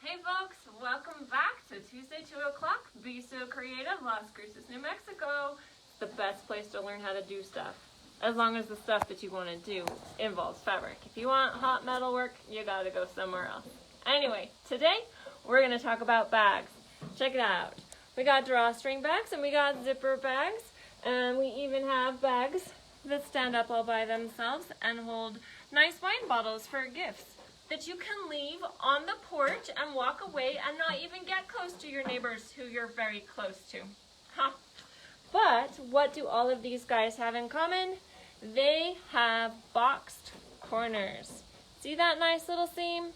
Hey folks, welcome back to Tuesday 2 o'clock. Be So Creative, Las Cruces, New Mexico. It's the best place to learn how to do stuff. As long as the stuff that you want to do involves fabric. If you want hot metal work, you gotta go somewhere else. Anyway, today we're gonna talk about bags. Check it out. We got drawstring bags and we got zipper bags. And we even have bags that stand up all by themselves and hold nice wine bottles for gifts that you can leave on the porch and walk away and not even get close to your neighbors who you're very close to. Huh. But what do all of these guys have in common? They have boxed corners. See that nice little seam?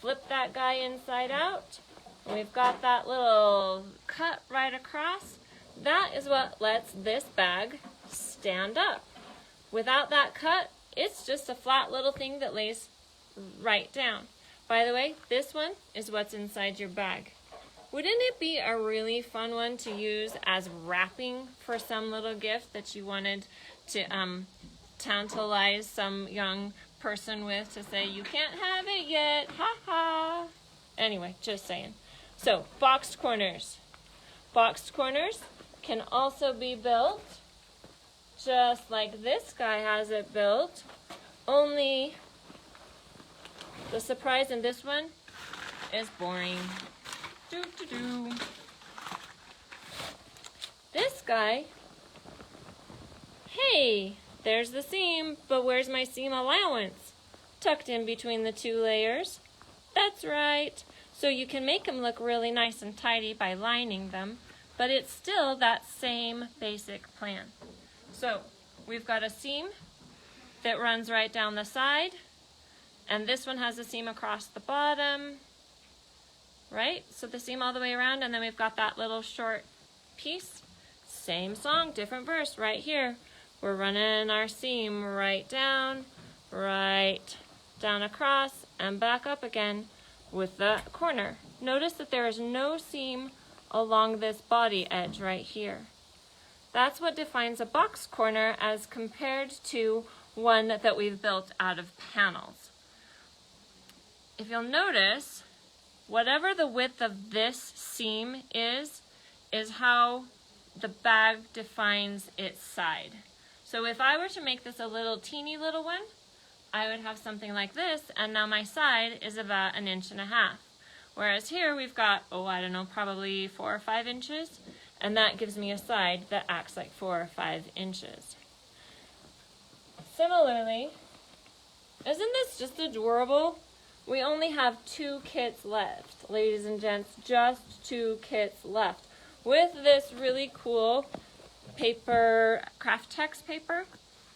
Flip that guy inside out. We've got that little cut right across. That is what lets this bag stand up. Without that cut, it's just a flat little thing that lays right down. By the way, this one is what's inside your bag. Wouldn't it be a really fun one to use as wrapping for some little gift that you wanted to tantalize some young person with, to say, you can't have it yet, ha ha. Anyway, just saying. So, boxed corners. Boxed corners can also be built just like this guy has it built, only the surprise in this one is boring. This guy, hey, there's the seam, but where's my seam allowance? Tucked in between the two layers. That's right. So you can make them look really nice and tidy by lining them, but it's still that same basic plan. So we've got a seam that runs right down the side, and this one has a seam across the bottom, right? So the seam all the way around, and then we've got that little short piece. Same song, different verse right here. We're running our seam right down across, and back up again with the corner. Notice that there is no seam along this body edge right here. That's what defines a box corner as compared to one that we've built out of panels. If you'll notice, whatever the width of this seam is how the bag defines its side. So if I were to make this a little teeny little one, I would have something like this, and now my side is about 1.5 inches. Whereas here we've got, I don't know, probably 4 or 5 inches, and that gives me a side that acts like 4 or 5 inches. Similarly, isn't this just adorable? We only have 2 kits left, ladies and gents, just 2 kits left. With this really cool paper, Craftex paper,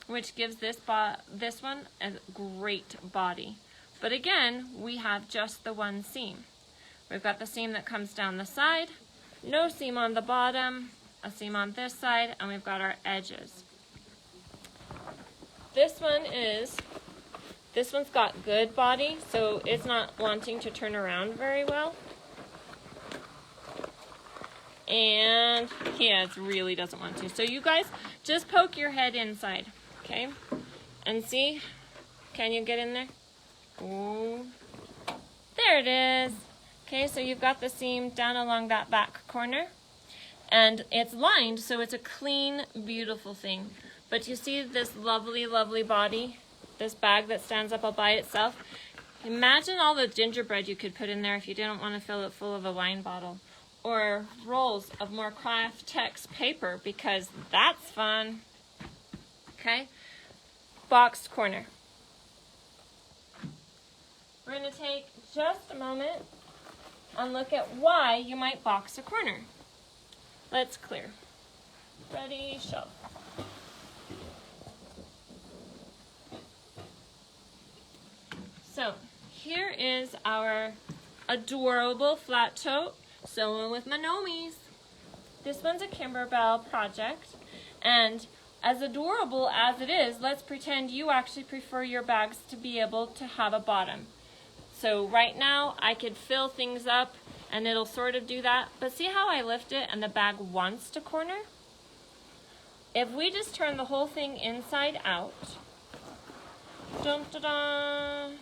which gives this one a great body. But again, we have just the one seam. We've got the seam that comes down the side, no seam on the bottom, a seam on this side, and we've got our edges. This one's got good body, so it's not wanting to turn around very well. And yeah, it really doesn't want to. So you guys, just poke your head inside, okay? And see, can you get in there? Ooh. There it is. Okay, so you've got the seam down along that back corner, and it's lined, so it's a clean, beautiful thing. But you see this lovely, lovely body, this bag that stands up all by itself? Imagine all the gingerbread you could put in there if you didn't want to fill it full of a wine bottle, or rolls of more Craftex paper, because that's fun. Okay, boxed corner. We're going to take just a moment and look at why you might box a corner. Let's clear. Ready, show. So here is our adorable flat tote sewing with my Nomies. This one's a Kimberbell project, and as adorable as it is, let's pretend you actually prefer your bags to be able to have a bottom. So right now I could fill things up and it'll sort of do that, but see how I lift it and the bag wants to corner? If we just turn the whole thing inside out, dun, dun, dun,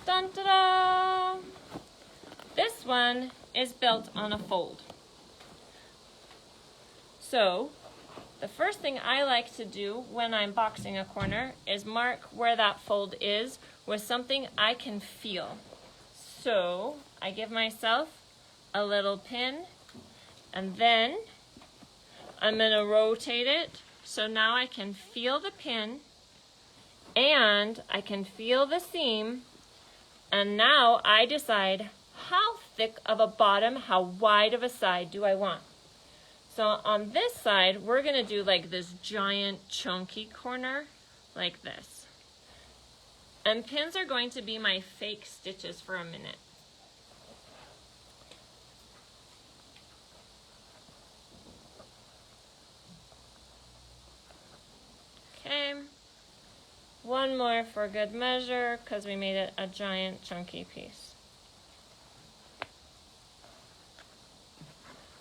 dun, dun, da, da. This one is built on a fold. So the first thing I like to do when I'm boxing a corner is mark where that fold is with something I can feel. So I give myself a little pin, and then I'm going to rotate it so now I can feel the pin and I can feel the seam, and now I decide how thick of a bottom, how wide of a side do I want. So on this side, we're gonna do like this giant chunky corner, like this. And pins are going to be my fake stitches for a minute. Okay, one more for good measure, because we made it a giant chunky piece.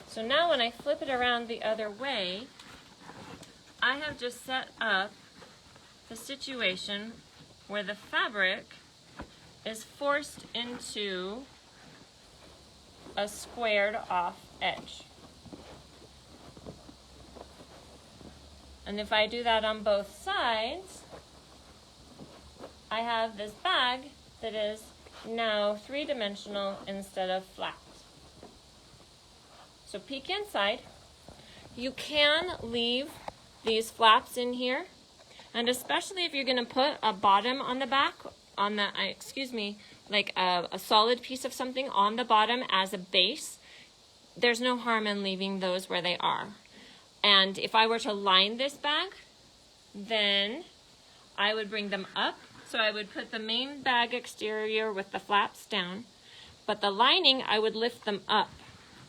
So now when I flip it around the other way, I have just set up the situation where the fabric is forced into a squared off edge. And if I do that on both sides, I have this bag that is now three-dimensional instead of flat. So peek inside. You can leave these flaps in here, and especially if you're going to put a bottom on the back, on the, like a solid piece of something on the bottom as a base, there's no harm in leaving those where they are. And if I were to line this bag, then I would bring them up. So I would put the main bag exterior with the flaps down, but the lining, I would lift them up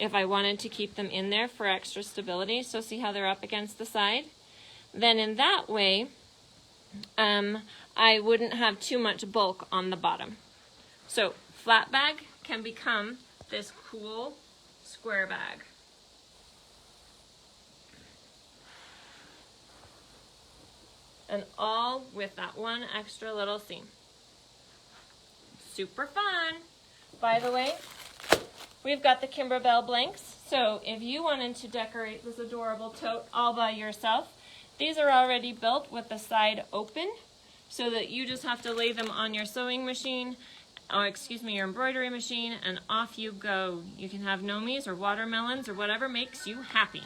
if I wanted to keep them in there for extra stability. So see how they're up against the side? Then in that way, I wouldn't have too much bulk on the bottom. So flat bag can become this cool square bag. And all with that one extra little seam. Super fun. By the way, we've got the Kimberbell blanks. So if you wanted to decorate this adorable tote all by yourself, these are already built with the side open, so that you just have to lay them on your sewing machine, or your embroidery machine, and off you go. You can have nomies or watermelons or whatever makes you happy.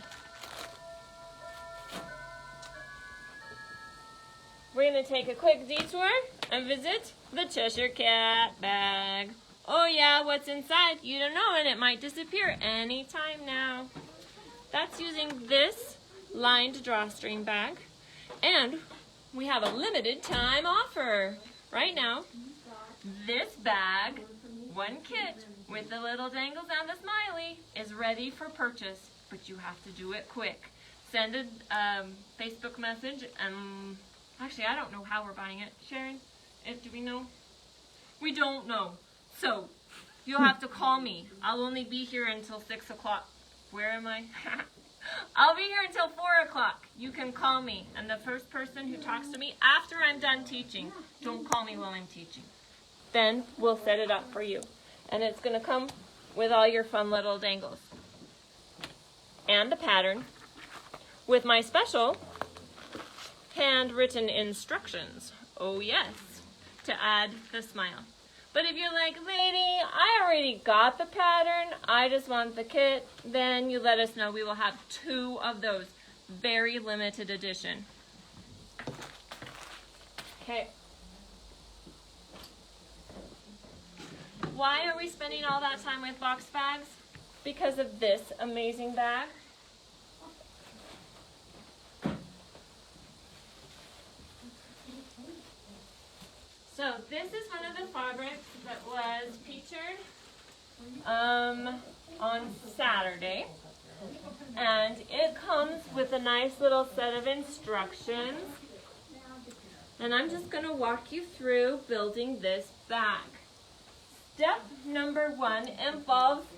We're going to take a quick detour and visit the Cheshire Cat bag. Oh yeah, what's inside? You don't know, and it might disappear anytime now. That's using this lined drawstring bag, and we have a limited time offer. Right now, this bag, one kit with the little dangles and the smiley, is ready for purchase, but you have to do it quick. Send a Facebook message, and actually I don't know how we're buying it. Sharon, do we know? We don't know. So you'll have to call me. I'll only be here until 6 o'clock. Where am I? I'll be here until 4 o'clock. You can call me. And the first person who talks to me after I'm done teaching, don't call me while I'm teaching. Then we'll set it up for you. And it's going to come with all your fun little dangles. And the pattern with my special handwritten instructions. Oh yes, to add the smile. But if you're like, lady, I already got the pattern, I just want the kit, then you let us know. We will have 2 of those. Very limited edition. Okay. Why are we spending all that time with box bags? Because of this amazing bag. So this is one of the fabrics that was featured on Saturday, and it comes with a nice little set of instructions, and I'm just going to walk you through building this bag. Step number 1 involves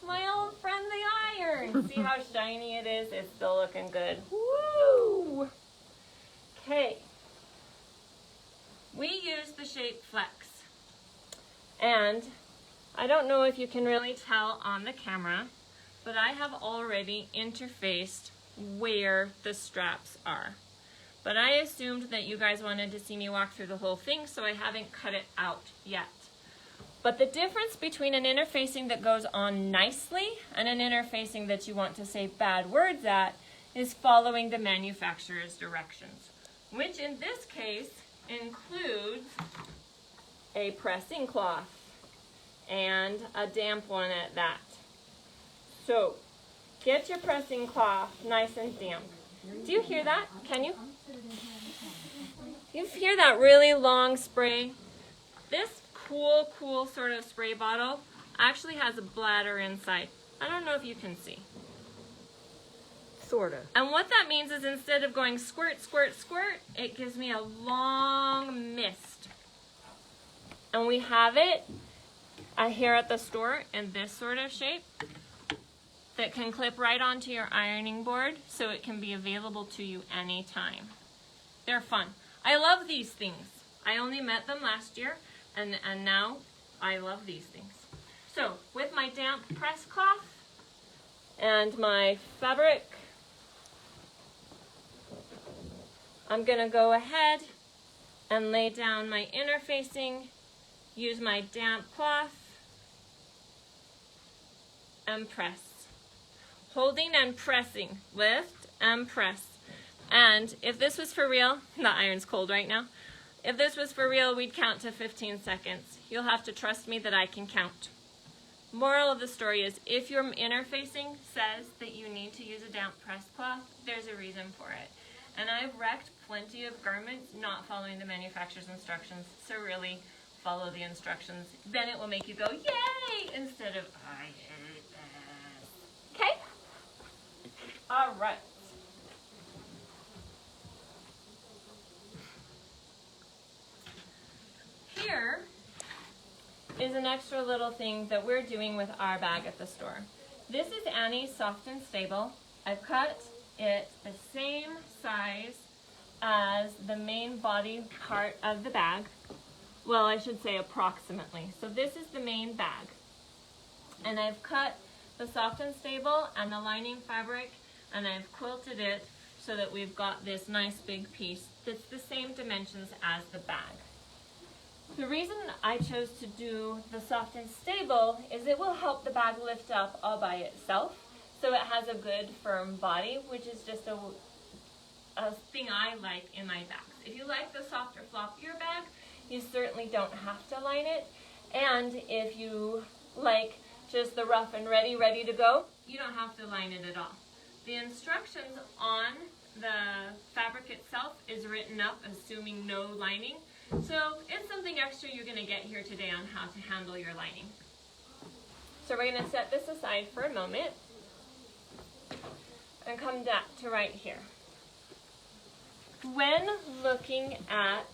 my old friend the iron. See how shiny it is? It's still looking good. Woo! Okay. We use the shape Flex, And I don't know if you can really tell on the camera, but I have already interfaced where the straps are. But I assumed that you guys wanted to see me walk through the whole thing, so I haven't cut it out yet. But the difference between an interfacing that goes on nicely and an interfacing that you want to say bad words at is following the manufacturer's directions, which in this case includes a pressing cloth and a damp one at that. So get your pressing cloth nice and damp. Do you hear that? Can you? You hear that really long spray? This cool sort of spray bottle actually has a bladder inside. I don't know if you can see. Sorta. And what that means is instead of going squirt, squirt, squirt, it gives me a long mist. And we have it here at the store in this sort of shape that can clip right onto your ironing board, so it can be available to you anytime. They're fun. I love these things. I only met them last year, and now I love these things. So with my damp press cloth and my fabric, I'm gonna go ahead and lay down my interfacing, use my damp cloth, and press. Holding and pressing, lift and press. And if this was for real, the iron's cold right now. If this was for real, we'd count to 15 seconds. You'll have to trust me that I can count. Moral of the story is, if your interfacing says that you need to use a damp press cloth, there's a reason for it. And I've wrecked plenty of garments not following the manufacturer's instructions, so really follow the instructions. Then it will make you go, yay, instead of, I hate this. Okay? All right. Here is an extra little thing that we're doing with our bag at the store. This is Annie's Soft and Stable. I've cut it the same size as the main body part of the bag. Well, I should say approximately. So this is the main bag. And I've cut the Soft and Stable and the lining fabric, and I've quilted it so that we've got this nice big piece that's the same dimensions as the bag. The reason I chose to do the Soft and Stable is it will help the bag lift up all by itself, so it has a good firm body, which is just a thing I like in my bags. If you like the softer, floppier bag, you certainly don't have to line it. And if you like just the rough and ready to go, you don't have to line it at all. The instructions on the fabric itself is written up assuming no lining. So it's something extra you're going to get here today on how to handle your lining. So we're going to set this aside for a moment and come back to right here. When looking at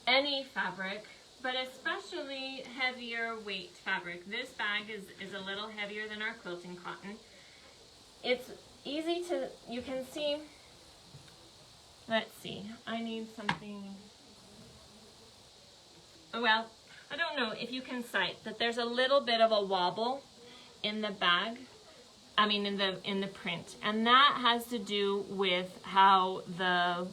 any fabric, but especially heavier weight fabric, this bag is a little heavier than our quilting cotton. It's easy to, you can see, let's see, I need something, well, I don't know if you can sight that there's a little bit of a wobble in the bag, in the print, and that has to do with how the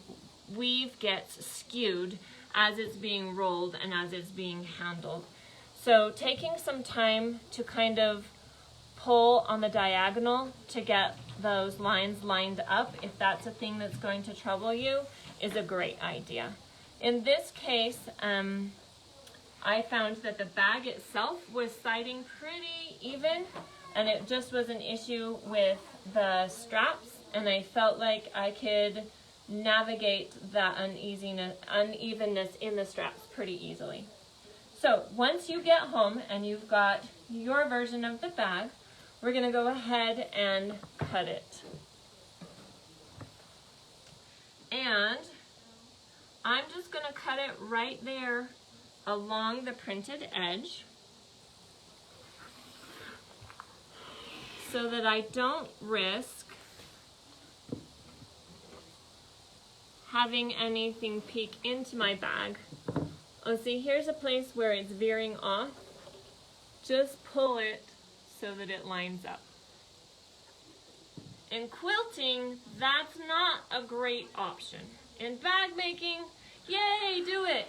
weave gets skewed as it's being rolled and as it's being handled. So taking some time to kind of pull on the diagonal to get those lines lined up, if that's a thing that's going to trouble you, is a great idea. In this case, I found that the bag itself was sighting pretty even, and it just was an issue with the straps, and I felt like I could navigate that unevenness in the straps pretty easily. So once you get home and you've got your version of the bag, we're going to go ahead and cut it. And I'm just going to cut it right there along the printed edge so that I don't risk having anything peek into my bag Oh, see, here's a place where it's veering off. Just pull it so that it lines up. In quilting, that's not a great option. In bag making, yay, do it.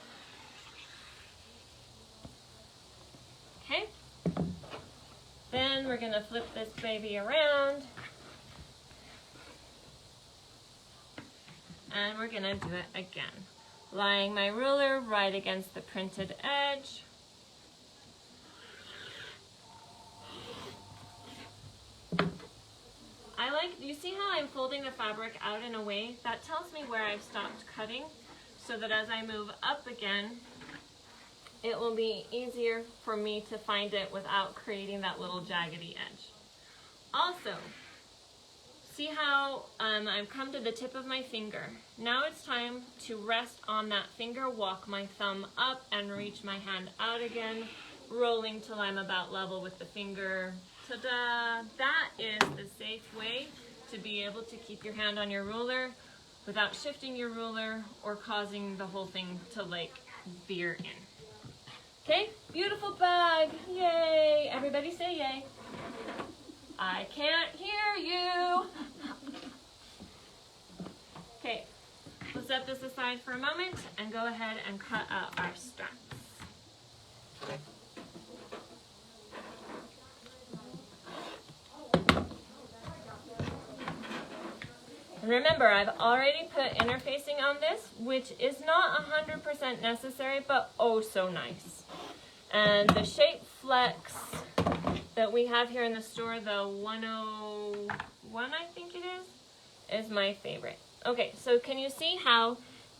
Okay. Then we're gonna flip this baby around. And we're gonna do it again. Lying my ruler right against the printed edge. You see how I'm folding the fabric out in a way? That tells me where I've stopped cutting, so that as I move up again, it will be easier for me to find it without creating that little jaggedy edge. Also, see how I've come to the tip of my finger. Now it's time to rest on that finger, walk my thumb up and reach my hand out again, rolling till I'm about level with the finger. Ta-da! That is the safe way to be able to keep your hand on your ruler without shifting your ruler or causing the whole thing to like veer in. Okay, beautiful bag, yay! Everybody say yay. I can't hear you. Okay, we'll set this aside for a moment and go ahead and cut out our straps. Remember, I've already put interfacing on this, which is not 100% necessary, but oh so nice. And the Shape Flex that we have here in the store, the 101 I think it is my favorite. Okay, so can you see how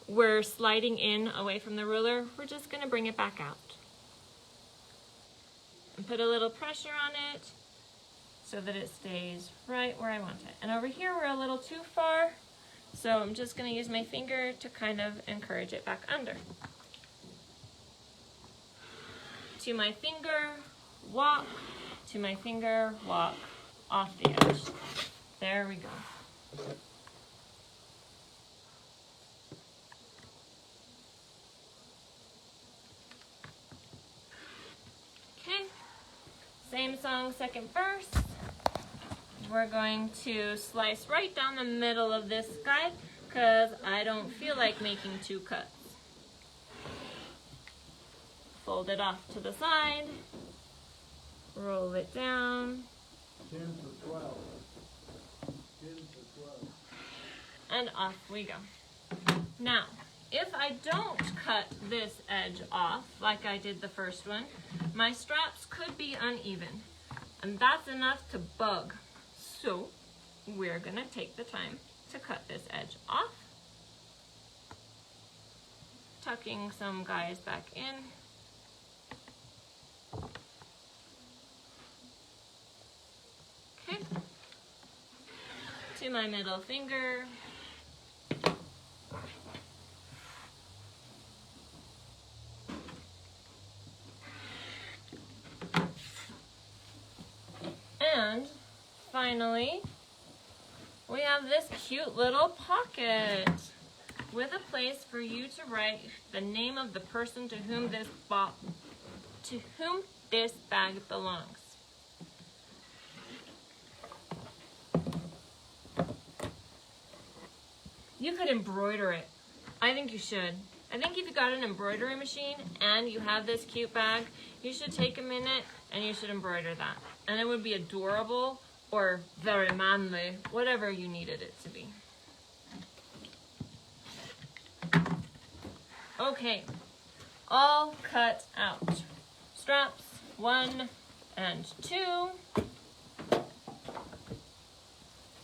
we're sliding in away from the ruler? We're just gonna bring it back out. And put a little pressure on it, so that it stays right where I want it. And over here, we're a little too far, so I'm just gonna use my finger to kind of encourage it back under. To my finger, walk, to my finger, walk, off the edge. There we go. Okay, same song, second verse. We're going to slice right down the middle of this guy because I don't feel like making two cuts. Fold it off to the side, roll it down, 10 to 12. 10 to 12. and off we go. Now, if I don't cut this edge off like I did the first one, my straps could be uneven, and that's enough to bug. So we're gonna take the time to cut this edge off, tucking some guys back in. Okay, to my middle finger. And finally, we have this cute little pocket with a place for you to write the name of the person to whom this bag belongs. You could embroider it. I think you should. I think if you got an embroidery machine and you have this cute bag, you should take a minute and you should embroider that. And it would be adorable or very manly, whatever you needed it to be. Okay, all cut out. Straps 1 and 2.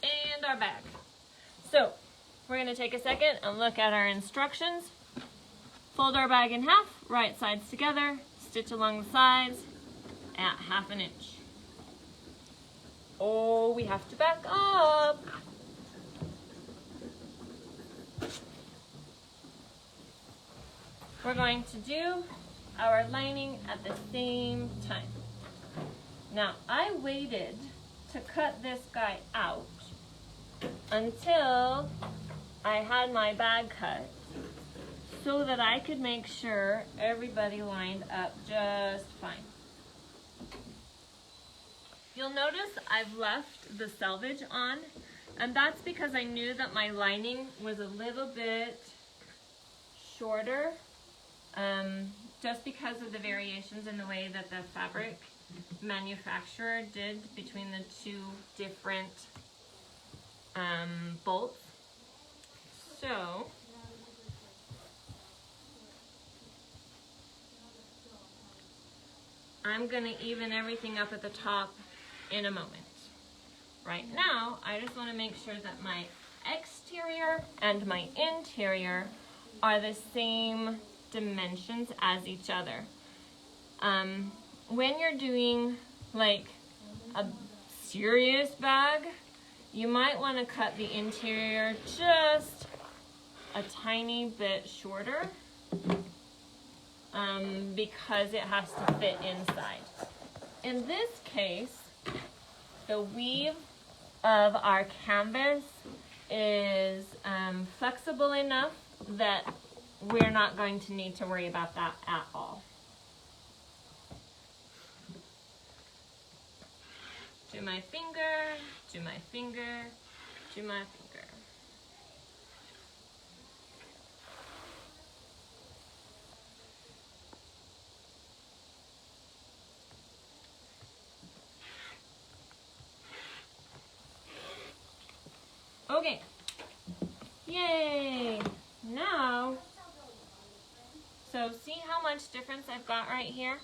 And our bag. So, we're gonna take a second and look at our instructions. Fold our bag in half, right sides together, stitch along the sides at 1/2 inch. Oh, we have to back up. We're going to do our lining at the same time. Now, I waited to cut this guy out until I had my bag cut so that I could make sure everybody lined up just fine. You'll notice I've left the selvage on, and that's because I knew that my lining was a little bit shorter, just because of the variations in the way that the fabric manufacturer did between the two different bolts. So I'm gonna even everything up at the top in a moment. Right now, I just wanna make sure that my exterior and my interior are the same dimensions as each other. When you're doing like a serious bag, you might wanna cut the interior just a tiny bit shorter, because it has to fit inside. In this case, the weave of our canvas is flexible enough that we're not going to need to worry about that at all. To my finger, to my finger, to my finger. Okay, yay! Now, so see how much difference I've got right here?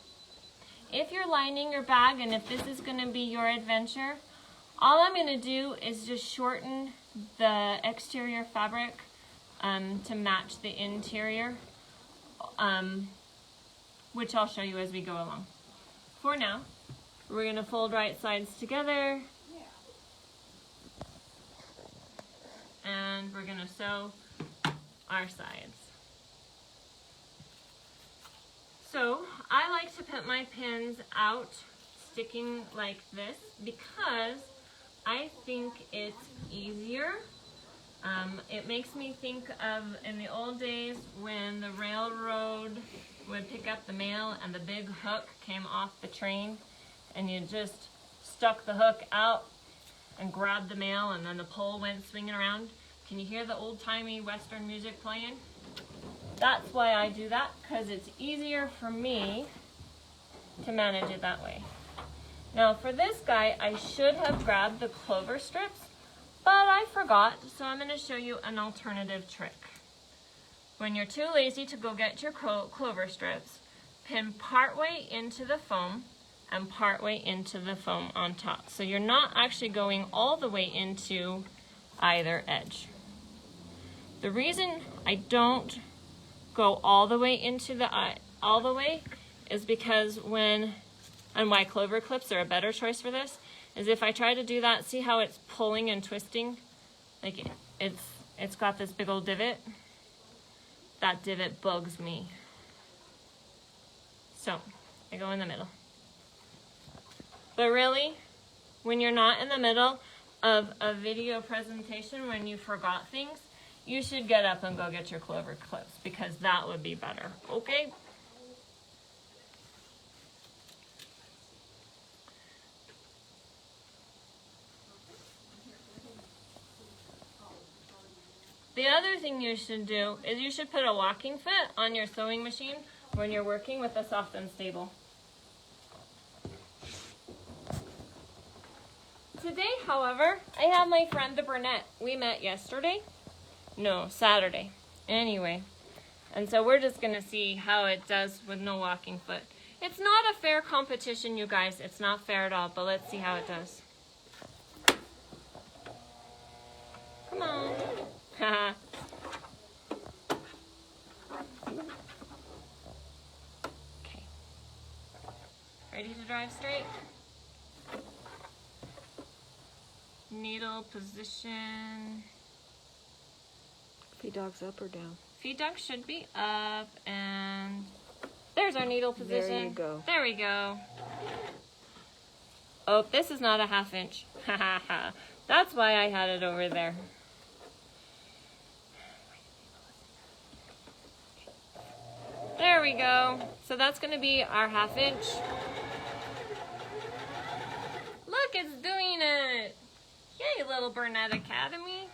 If you're lining your bag and if this is gonna be your adventure, all I'm gonna do is just shorten the exterior fabric to match the interior, which I'll show you as we go along. For now, we're gonna fold right sides together, and we're gonna sew our sides. So I like to put my pins out sticking like this because I think it's easier. It makes me think of in the old days when the railroad would pick up the mail and the big hook came off the train and you just stuck the hook out and grabbed the mail and then the pole went swinging around. Can you hear the old-timey Western music playing? That's why I do that, because it's easier for me to manage it that way. Now for this guy, I should have grabbed the clover strips, but I forgot, so I'm going to show you an alternative trick. When you're too lazy to go get your clover strips, pin partway into the foam and partway into the foam on top. So you're not actually going all the way into either edge. The reason I don't go all the way into the is because and why clover clips are a better choice for this, is if I try to do that, see how it's pulling and twisting? Like it's got this big old divot. That divot bugs me. So I go in the middle. But really, when you're not in the middle of a video presentation, when you forgot things, you should get up and go get your clover clips because that would be better, okay? The other thing you should do is you should put a walking foot on your sewing machine when you're working with a soft and stable. Today, however, I have my friend the Burnett. We met yesterday. No, Saturday. Anyway, and so we're just gonna see how it does with no walking foot. It's not a fair competition, you guys. It's not fair at all, but let's see how it does. Come on. Haha. Okay. Ready to drive straight? Needle position. Feed dogs up or down? Feed dog should be up, and there's our needle position. There you go. There we go. Oh, this is not a 1/2 inch. Ha ha ha. That's why I had it over there. we go. So that's gonna be our 1/2 inch. Look, it's doing it. Yay, little Burnett Academy.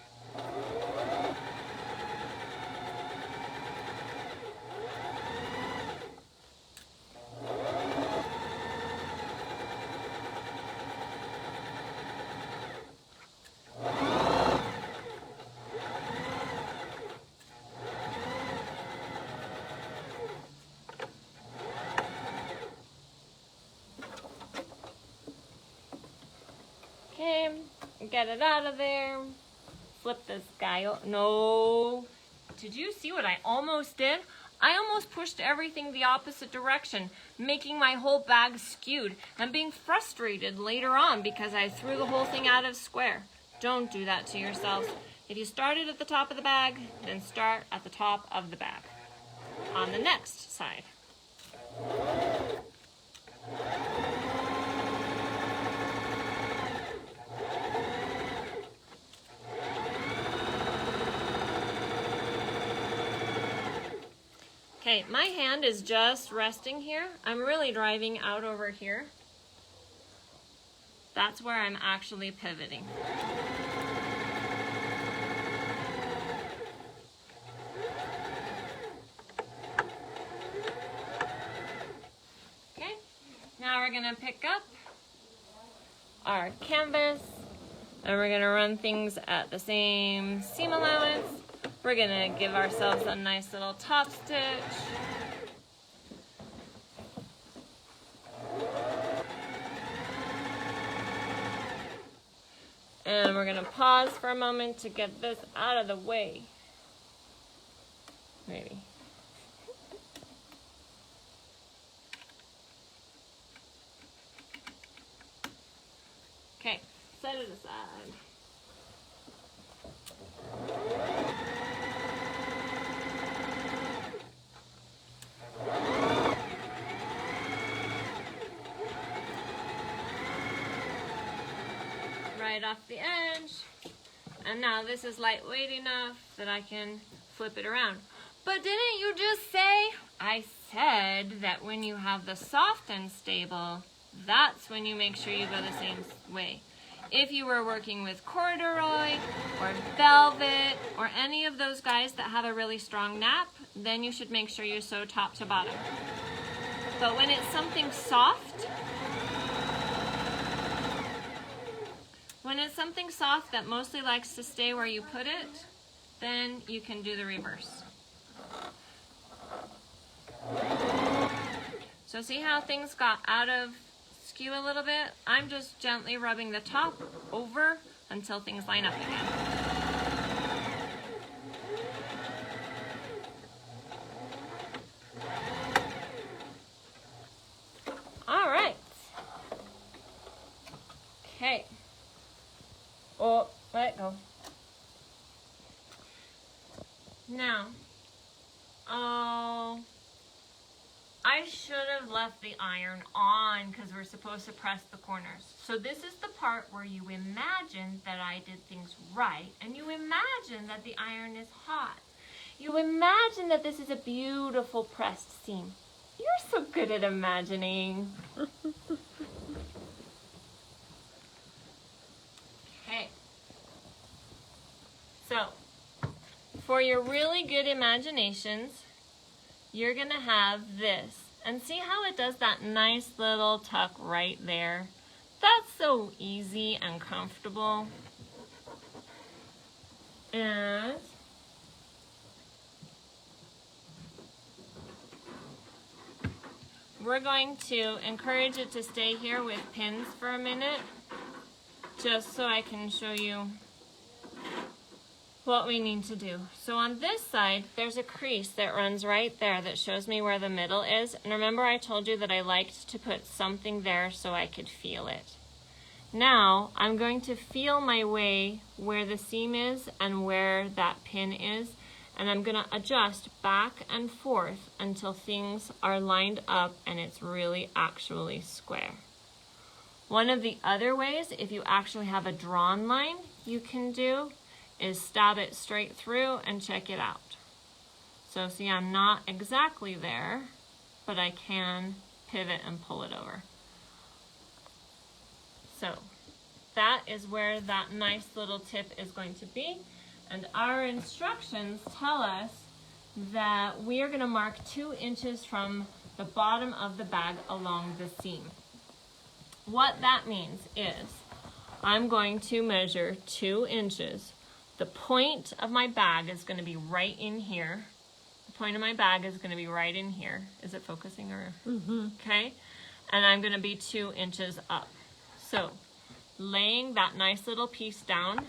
Okay, get it out of there. Flip this guy. No. Did you see what I almost did? I almost pushed everything the opposite direction, making my whole bag skewed and being frustrated later on because I threw the whole thing out of square. Don't do that to yourselves. If you started at the top of the bag, then start at the top of the bag on the next side. Okay, my hand is just resting here. I'm really driving out over here. That's where I'm actually pivoting. Okay, now we're gonna pick up our canvas and we're gonna run things at the same seam allowance. We're gonna give ourselves a nice little top stitch. And we're gonna pause for a moment to get this out of the way. Maybe. Okay, set it aside. Right off the edge. And now this is lightweight enough that I can flip it around. But didn't you just say? I said that when you have the soft and stable, that's when you make sure you go the same way. If you were working with corduroy or velvet or any of those guys that have a really strong nap, then you should make sure you sew top to bottom. But when it's something soft, that mostly likes to stay where you put it, then you can do the reverse. So see how things got out of skew a little bit? I'm just gently rubbing the top over until things line up again. All right. Okay. Oh, let it go. Now, I should have left the iron on because we're supposed to press the corners. So this is the part where you imagine that I did things right, and you imagine that the iron is hot. You imagine that this is a beautiful pressed seam. You're so good at imagining. Okay. So, for your really good imaginations, you're gonna have this. And see how it does that nice little tuck right there? That's so easy and comfortable. And we're going to encourage it to stay here with pins for a minute, just so I can show you what we need to do. So on this side, there's a crease that runs right there that shows me where the middle is. And remember I told you that I liked to put something there so I could feel it. Now, I'm going to feel my way where the seam is and where that pin is. And I'm gonna adjust back and forth until things are lined up and it's really actually square. One of the other ways, if you actually have a drawn line, you can do is stab it straight through and check it out. So see, I'm not exactly there, but I can pivot and pull it over. So that is where that nice little tip is going to be. And our instructions tell us that we are going to mark 2 inches from the bottom of the bag along the seam. What that means is I'm going to measure 2 inches. The point of my bag is going to be right in here. The point of my bag is going to be right in here. Is it focusing or? Okay. And I'm going to be 2 inches up. So laying that nice little piece down,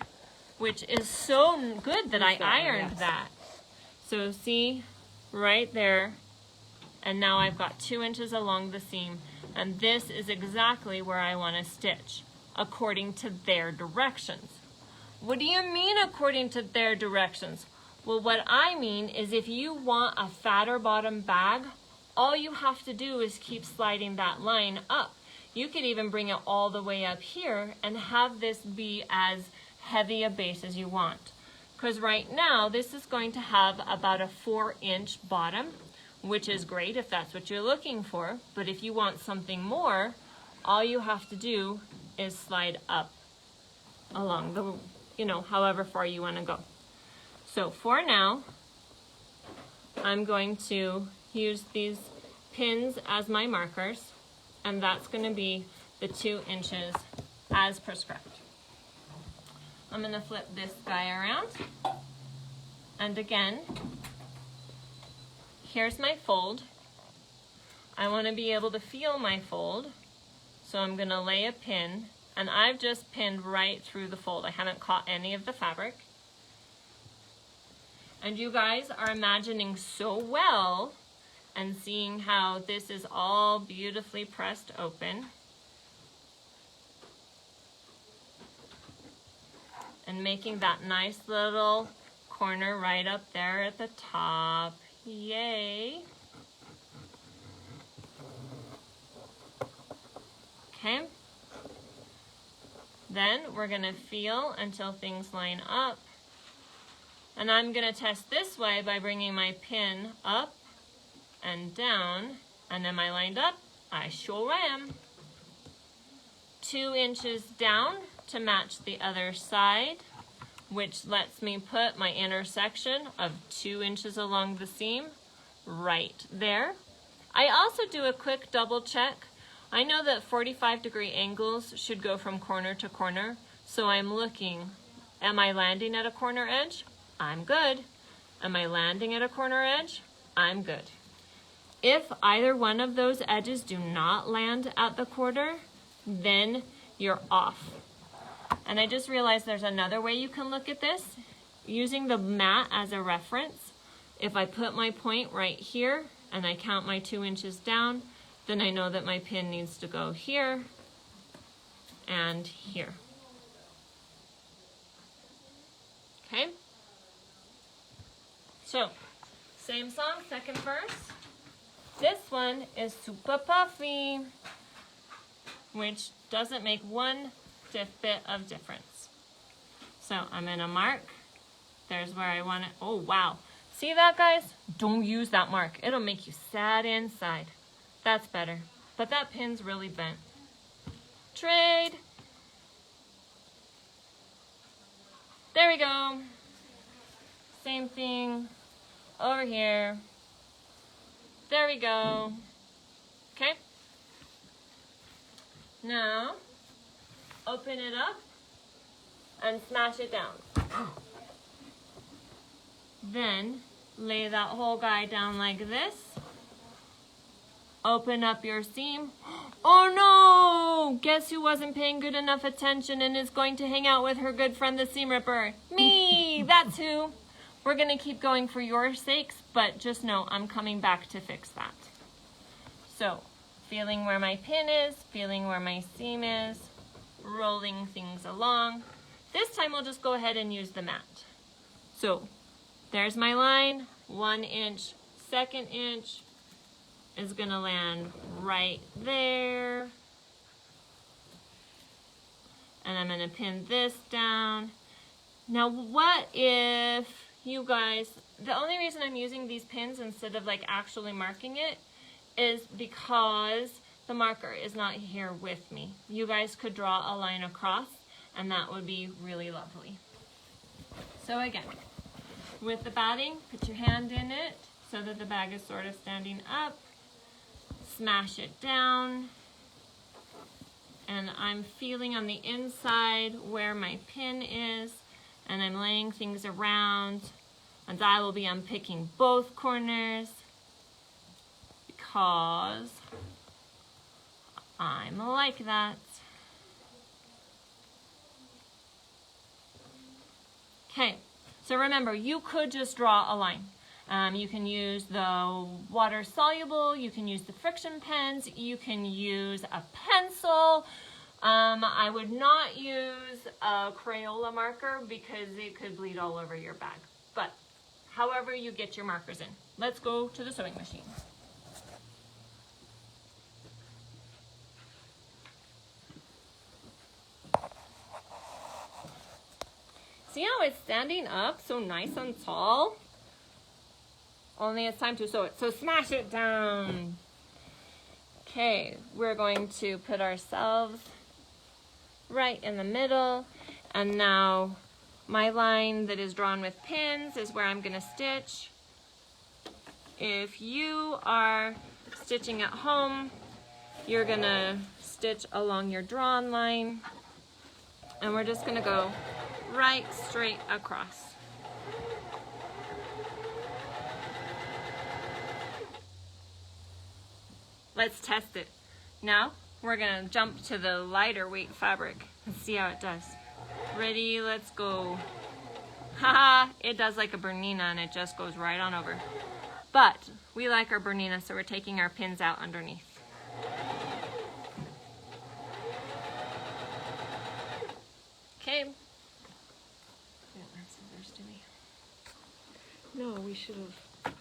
which is so good that I ironed that. So see, right there. And now I've got 2 inches along the seam. And this is exactly where I want to stitch, according to their directions. What do you mean according to their directions? Well, what I mean is if you want a fatter bottom bag, all you have to do is keep sliding that line up. You could even bring it all the way up here and have this be as heavy a base as you want. Because right now, this is going to have about a 4-inch bottom, which is great if that's what you're looking for. But if you want something more, all you have to do is slide up along the, however far you want to go. So for now, I'm going to use these pins as my markers, and that's going to be the 2 inches as prescribed. I'm going to flip this guy around, and again, here's my fold. I want to be able to feel my fold, so I'm going to lay a pin, and I've just pinned right through the fold. I haven't caught any of the fabric. And you guys are imagining so well and seeing how this is all beautifully pressed open. And making that nice little corner right up there at the top. Yay. Okay. Then we're going to feel until things line up. And I'm going to test this way by bringing my pin up and down. And am I lined up? I sure am. 2 inches down to match the other side, which lets me put my intersection of 2 inches along the seam right there. I also do a quick double check. I know that 45-degree angles should go from corner to corner, so I'm looking, am I landing at a corner edge? I'm good. Am I landing at a corner edge? I'm good. If either one of those edges do not land at the quarter, then you're off. And I just realized there's another way you can look at this. Using the mat as a reference, if I put my point right here and I count my 2 inches down, then I know that my pin needs to go here and here. Okay? So, same song, second verse. This one is super puffy, which doesn't make one bit of difference. So I'm gonna mark. There's where I want it. Oh, wow. See that, guys? Don't use that mark. It'll make you sad inside. That's better. But that pin's really bent. Trade. There we go. Same thing over here. There we go. Okay. Now, open it up and smash it down. Then, lay that whole guy down like this. Open up your seam. Oh no! Guess who wasn't paying good enough attention and is going to hang out with her good friend the seam ripper? Me! That's who. We're going to keep going for your sakes, but just know I'm coming back to fix that. So, feeling where my pin is, feeling where my seam is, rolling things along. This time we'll just go ahead and use the mat. So, there's my line, 1 inch, 2nd inch is gonna land right there. And I'm gonna pin this down. Now what if you guys, the only reason I'm using these pins instead of like actually marking it is because the marker is not here with me. You guys could draw a line across and that would be really lovely. So again, with the batting, put your hand in it so that the bag is sort of standing up. Smash it down. And I'm feeling on the inside where my pin is, and I'm laying things around, and I will be unpicking both corners because I'm like that. Okay, so remember, you could just draw a line. You can use the water soluble, you can use the friction pens, you can use a pencil. I would not use a Crayola marker because it could bleed all over your bag. But however you get your markers in. Let's go to the sewing machine. See how it's standing up so nice and tall? Only it's time to sew it. So smash it down. Okay, we're going to put ourselves right in the middle. And now my line that is drawn with pins is where I'm gonna stitch. If you are stitching at home, you're gonna stitch along your drawn line. And we're just gonna go right straight across. Let's test it. Now we're gonna jump to the lighter weight fabric and see how it does. Ready, let's go. Haha, it does like a Bernina and it just goes right on over. But we like our Bernina, so we're taking our pins out underneath. Okay. We don't have scissors, do we? No, we should have.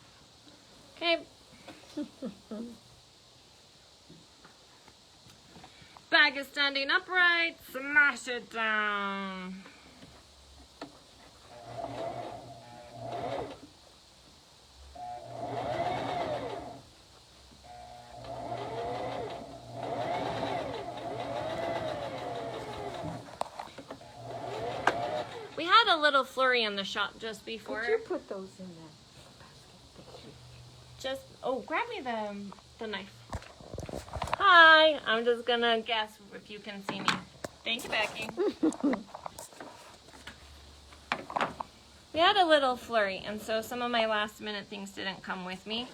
Okay. Bag is standing upright. Smash it down. We had a little flurry in the shop just before. Did you put those in that basket? Just, oh, grab me the knife. Hi, I'm just gonna guess if you can see me. Thank you, Becky. We had a little flurry, and so some of my last minute things didn't come with me.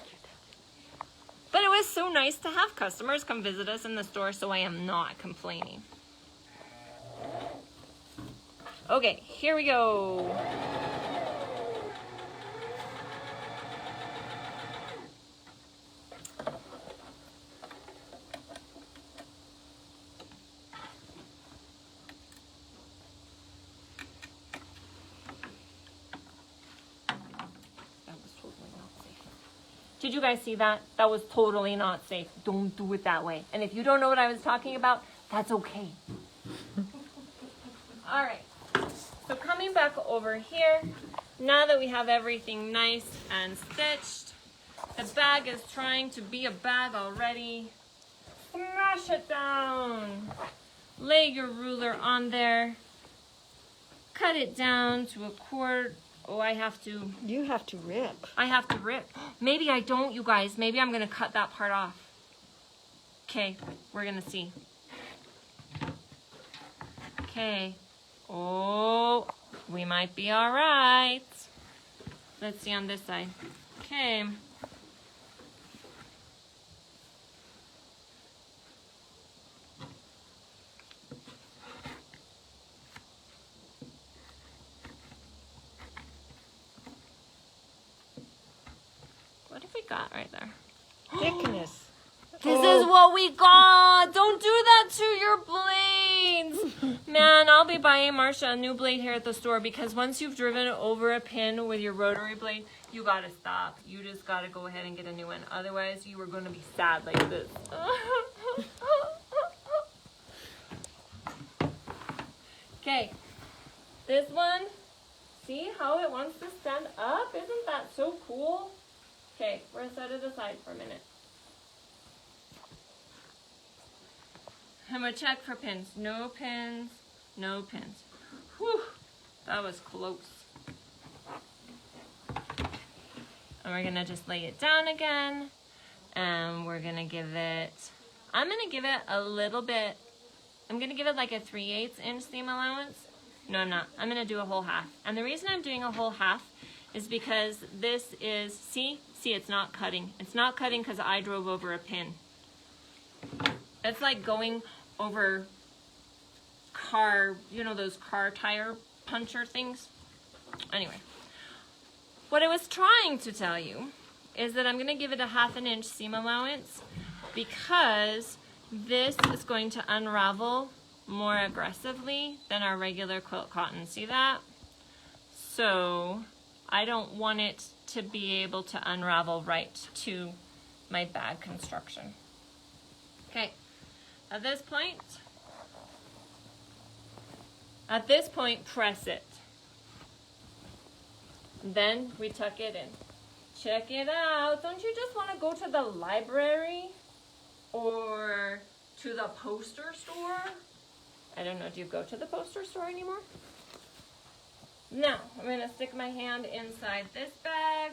But it was so nice to have customers come visit us in the store, so I am not complaining. Okay, here we go. Did you guys see that? That was totally not safe. Don't do it that way. And if you don't know what I was talking about, that's okay. All right. So coming back over here, now that we have everything nice and stitched, the bag is trying to be a bag already. Smash it down. Lay your ruler on there. Cut it down to a quarter. Oh, I have to. You have to rip. I have to rip. Maybe I don't, you guys. Maybe I'm going to cut that part off. Okay, we're going to see. Okay. Oh, we might be all right. Let's see on this side. Okay. What have we got right there? Thickness. This is what we got. Don't do that to your blades. Man, I'll be buying Marsha a new blade here at the store because once you've driven over a pin with your rotary blade, you gotta stop. You just gotta go ahead and get a new one. Otherwise, you are gonna be sad like this. Okay, this one, see how it wants to stand up? Isn't that so cool? Okay, we're gonna set it aside for a minute. I'm gonna check for pins. No pins, no pins. Whew, that was close. And we're gonna just lay it down again. And we're gonna give it, I'm gonna give it a little bit, I'm gonna give it like a 3/8 inch seam allowance. No, I'm not. I'm gonna do a whole half. And the reason I'm doing a whole half is because this is, see, it's not cutting. It's not cutting because I drove over a pin. It's like going over car, you know, those car tire puncher things. Anyway, what I was trying to tell you is that I'm going to give it a 1/2 inch seam allowance because this is going to unravel more aggressively than our regular quilt cotton. See that? So I don't want it to be able to unravel right to my bag construction. Okay, at this point, press it. Then we tuck it in. Check it out. Don't you just want to go to the library or to the poster store? I don't know, do you go to the poster store anymore? Now, I'm going to stick my hand inside this bag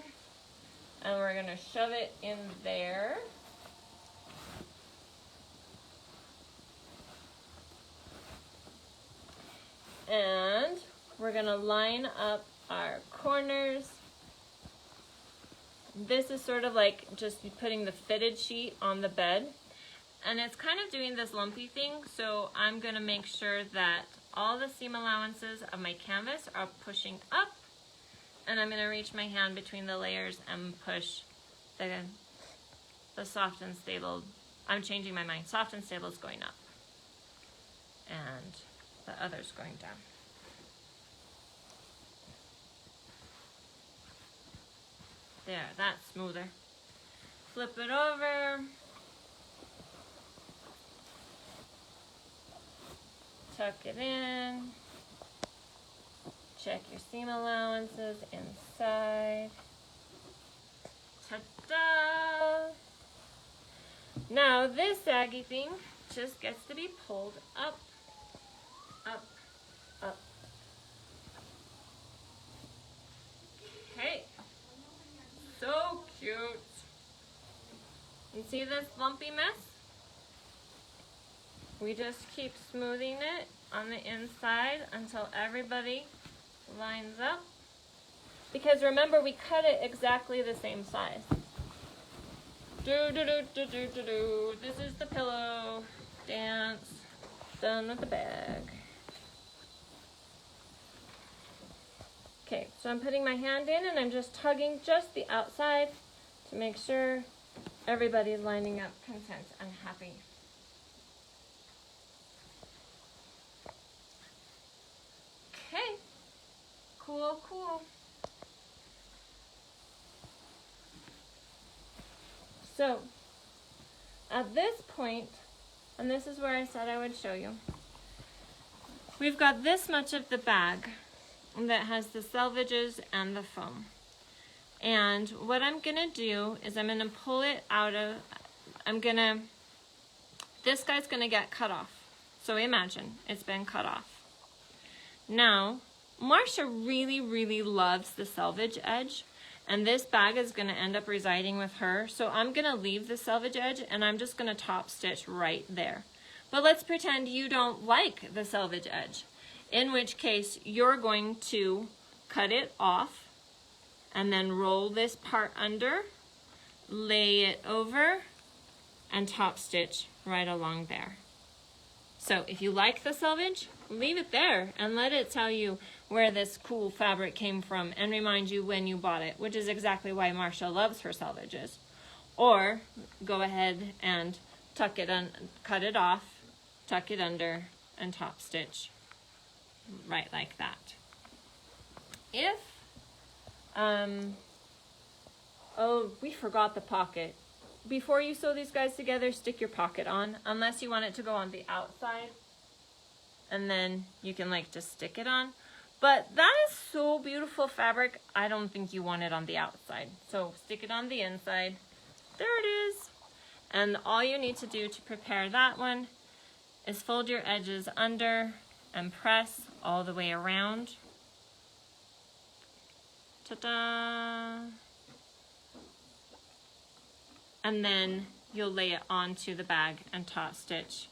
and we're going to shove it in there. And we're going to line up our corners. This is sort of like just putting the fitted sheet on the bed. And it's kind of doing this lumpy thing, so I'm going to make sure that all the seam allowances of my canvas are pushing up. And I'm going to reach my hand between the layers and push the soft and stable. I'm changing my mind. Soft and stable is going up. And the other's going down. There, that's smoother. Flip it over. Tuck it in. Check your seam allowances inside. Ta-da! Now this saggy thing just gets to be pulled up, up, up. Okay. So cute. You see this lumpy mess? We just keep smoothing it on the inside until everybody lines up. Because remember, we cut it exactly the same size. Do do do do do do do. This is the pillow dance. Done with the bag. Okay, so I'm putting my hand in and I'm just tugging just the outside to make sure everybody's lining up content and happy. Okay, cool, cool. So, at this point, and this is where I said I would show you, we've got this much of the bag that has the selvages and the foam. And what I'm gonna do is I'm gonna pull it out of, this guy's gonna get cut off. So imagine, it's been cut off. Now, Marcia really, really loves the selvage edge, and this bag is gonna end up residing with her. So I'm gonna leave the selvage edge and I'm just gonna top stitch right there. But let's pretend you don't like the selvage edge, in which case you're going to cut it off and then roll this part under, lay it over, and top stitch right along there. So if you like the selvage, leave it there and let it tell you where this cool fabric came from and remind you when you bought it, which is exactly why Marcia loves her selvages. Or go ahead and tuck it on, cut it off, tuck it under, and top stitch right like that. If, oh, we forgot the pocket. Before you sew these guys together, stick your pocket on, unless you want it to go on the outside. And then you can like just stick it on. But that is so beautiful fabric, I don't think you want it on the outside. So stick it on the inside. There it is. And all you need to do to prepare that one is fold your edges under and press all the way around. Ta-da! And then you'll lay it onto the bag and top stitch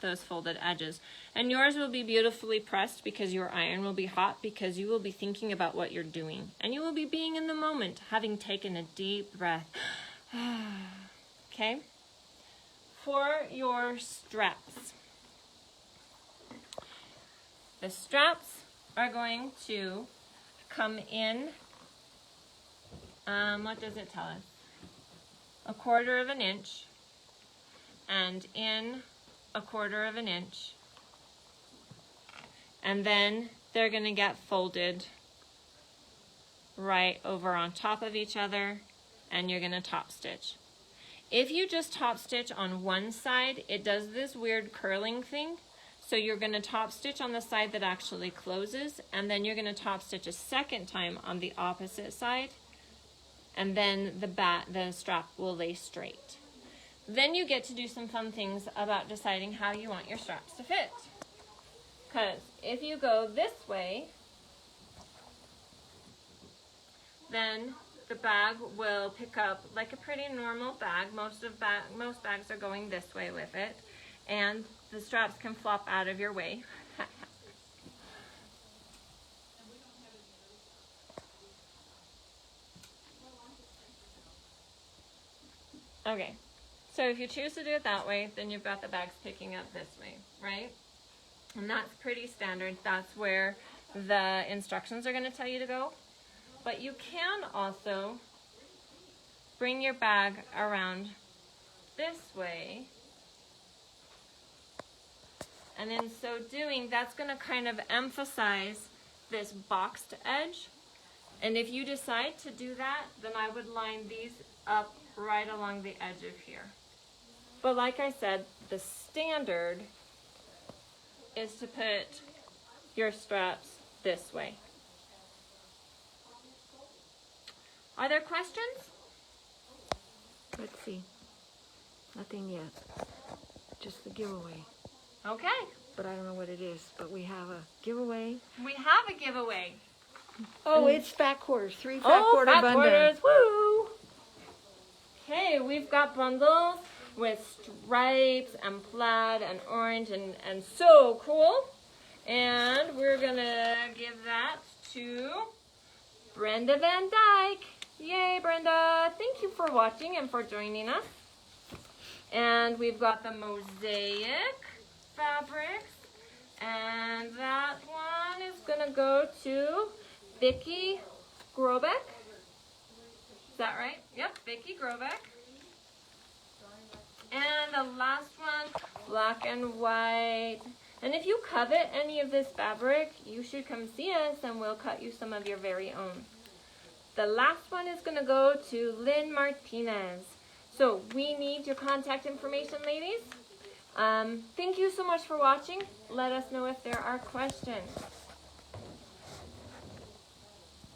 those folded edges. And yours will be beautifully pressed because your iron will be hot, because you will be thinking about what you're doing. And you will be being in the moment, having taken a deep breath. Okay? For your straps. The straps are going to come in, what does it tell us? 1/4 of an inch, and in 1/4 of an inch, and then they're going to get folded right over on top of each other, and you're going to top stitch. If you just top stitch on one side, it does this weird curling thing. So you're going to top stitch on the side that actually closes, and then you're going to top stitch a second time on the opposite side, and then the strap will lay straight. Then you get to do some fun things about deciding how you want your straps to fit. Because if you go this way, then the bag will pick up like a pretty normal bag. Most bags are going this way with it, and the straps can flop out of your way. Okay, so if you choose to do it that way, then you've got the bags picking up this way, right? And that's pretty standard. That's where the instructions are going to tell you to go. But you can also bring your bag around this way. And in so doing, that's going to kind of emphasize this boxed edge. And if you decide to do that, then I would line these up right along the edge of here. But like I said, the standard is to put your straps this way. Are there questions? Let's see. Nothing yet. Just the giveaway. Okay, But I don't know what it is. But we have a giveaway. we have a giveaway. Oh, it's fat quarters. 3 fat quarter fat bundles. quarters, woo! Okay, we've got bundles with stripes and plaid and orange and so cool. And we're gonna give that to Brenda Van Dyke. Yay, Brenda! Thank you for watching and for joining us. And we've got the mosaic fabrics, and that one is gonna go to Vicki Grobeck. Is that right? Yep, Vicki Grobeck. And the last one, black and white. And if you covet any of this fabric, you should come see us and we'll cut you some of your very own. The last one is going to go to Lynn Martinez. So we need your contact information, ladies. Thank you so much for watching. Let us know if there are questions.